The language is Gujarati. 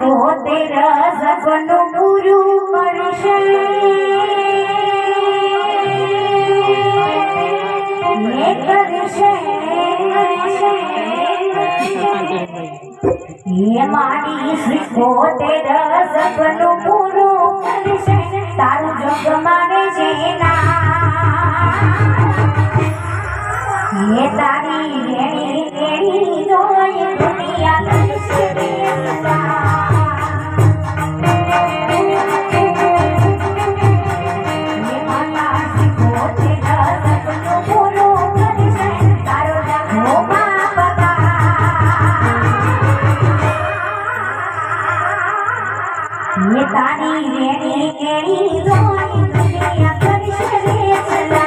તેરા સપનું પૂરું કરશે ને કરશે ये मानी सीखो तेरा सपનું પૂરું કરશે તારું જગ મારે જેના ये तारी રેણી રેણી જોઈ દુનિયા કરશે ये तारी रेणी रेणी जोई दुनिया करશે चला